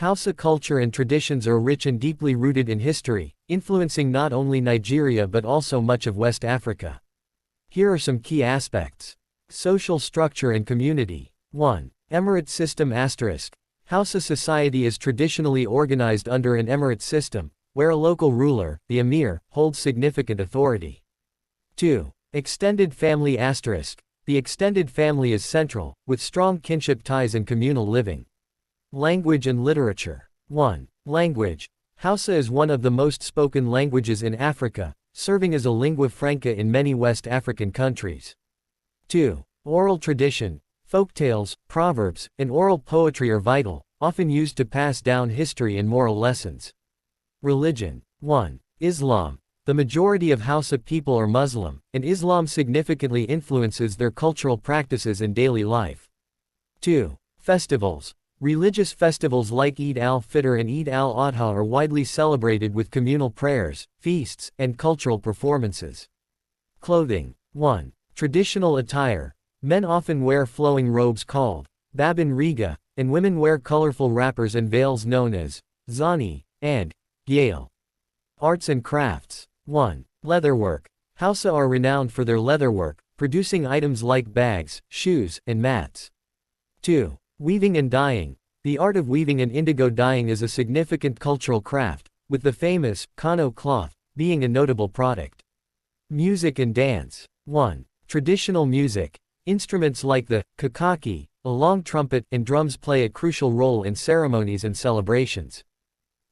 Hausa culture and traditions are rich and deeply rooted in history, influencing not only Nigeria but also much of West Africa. Here are some key aspects. Social structure and community. 1. Emirate system *. Hausa society is traditionally organized under an emirate system, where a local ruler, the emir, holds significant authority. 2. Extended family *. The extended family is central, with strong kinship ties and communal living. Language and literature. 1. Language. Hausa is one of the most spoken languages in Africa, serving as a lingua franca in many West African countries. 2. Oral tradition. Folktales, proverbs, and oral poetry are vital, often used to pass down history and moral lessons. Religion. 1. Islam. The majority of Hausa people are Muslim, and Islam significantly influences their cultural practices and daily life. 2. Festivals. Religious festivals like Eid al-Fitr and Eid al-Adha are widely celebrated with communal prayers, feasts, and cultural performances. Clothing. 1. Traditional attire. Men often wear flowing robes called babin riga, and women wear colorful wrappers and veils known as zani and gale. Arts and crafts. 1. Leatherwork. Hausa are renowned for their leatherwork, producing items like bags, shoes, and mats. 2. Weaving and dyeing. The art of weaving and indigo dyeing is a significant cultural craft, with the famous Kano cloth being a notable product. Music and dance. 1. Traditional music. Instruments like the kakaki, a long trumpet, and drums play a crucial role in ceremonies and celebrations.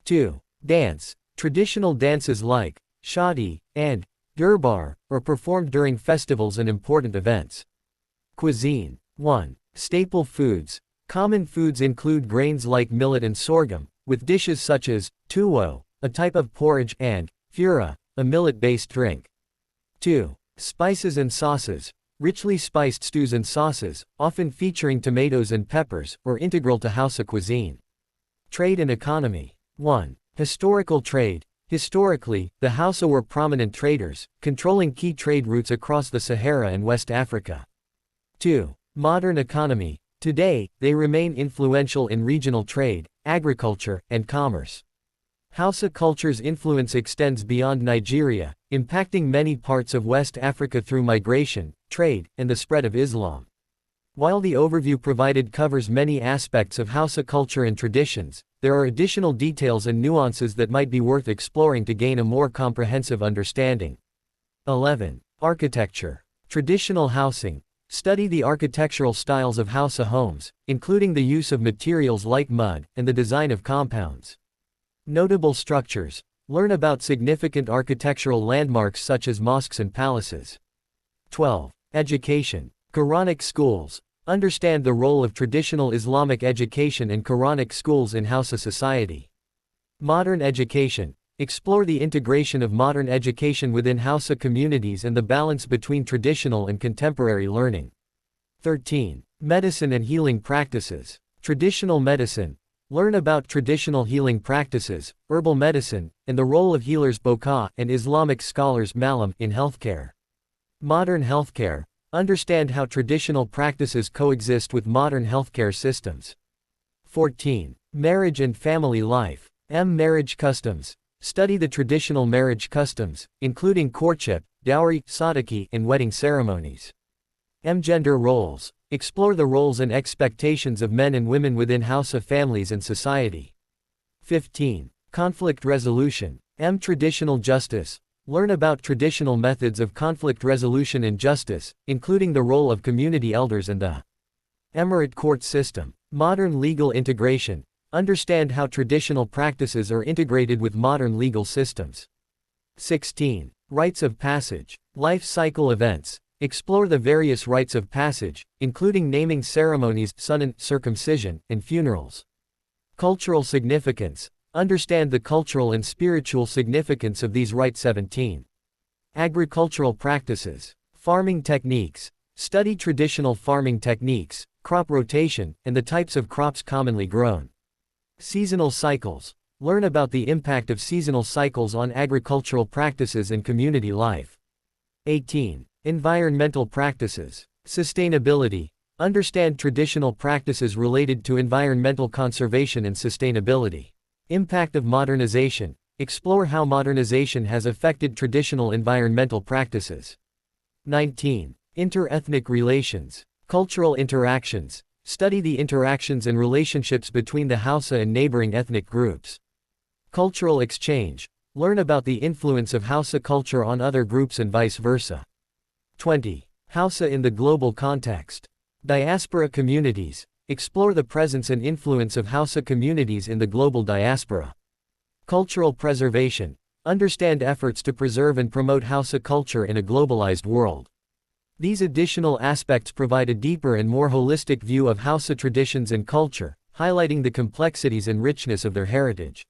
2. Dance. Traditional dances like shadi and durbar are performed during festivals and important events. Cuisine. 1. Staple foods. Common foods include grains like millet and sorghum, with dishes such as tuwo, a type of porridge, and fura, a millet-based drink. 2. Spices and sauces. Richly spiced stews and sauces, often featuring tomatoes and peppers, are integral to Hausa cuisine. Trade and economy. 1. Historical trade. Historically, the Hausa were prominent traders, controlling key trade routes across the Sahara and West Africa. 2. Modern economy. Today, they remain influential in regional trade, agriculture, and commerce. Hausa culture's influence extends beyond Nigeria, impacting many parts of West Africa through migration, trade, and the spread of Islam. While the overview provided covers many aspects of Hausa culture and traditions, there are additional details and nuances that might be worth exploring to gain a more comprehensive understanding. 11. Architecture. Traditional housing. Study the architectural styles of Hausa homes, including the use of materials like mud, and the design of compounds. Notable structures. Learn about significant architectural landmarks such as mosques and palaces. 12. Education. Quranic schools. Understand the role of traditional Islamic education and Quranic schools in Hausa society. Modern education. Explore the integration of modern education within Hausa communities and the balance between traditional and contemporary learning. 13. Medicine and healing practices. Traditional medicine. Learn about traditional healing practices, herbal medicine, and the role of healers Boka and Islamic scholars Malam in healthcare. Modern healthcare. Understand how traditional practices coexist with modern healthcare systems. 14. Marriage and family life. Marriage customs. Study the traditional marriage customs, including courtship, dowry, sadaqi, and wedding ceremonies. Gender roles. Explore the roles and expectations of men and women within Hausa families and society. 15. Conflict resolution. Traditional justice. Learn about traditional methods of conflict resolution and justice, including the role of community elders and the emirate court system. Modern legal integration. Understand how traditional practices are integrated with modern legal systems. 16. Rites of passage. Life cycle events. Explore the various rites of passage, including naming ceremonies, sunan, circumcision, and funerals. Cultural significance. Understand the cultural and spiritual significance of these rites. 17. Agricultural practices. Farming techniques. Study traditional farming techniques, crop rotation, and the types of crops commonly grown. Seasonal cycles. Learn about the impact of seasonal cycles on agricultural practices and community life. 18. Environmental practices. Sustainability. Understand traditional practices related to environmental conservation and sustainability. Impact of modernization. Explore how modernization has affected traditional environmental practices. 19. Inter-ethnic relations. Cultural interactions. Study the interactions and relationships between the Hausa and neighboring ethnic groups. Cultural exchange. Learn about the influence of Hausa culture on other groups and vice versa. 20. Hausa in the global context. Diaspora communities. Explore the presence and influence of Hausa communities in the global diaspora. Cultural preservation. Understand efforts to preserve and promote Hausa culture in a globalized world. These additional aspects provide a deeper and more holistic view of Hausa traditions and culture, highlighting the complexities and richness of their heritage.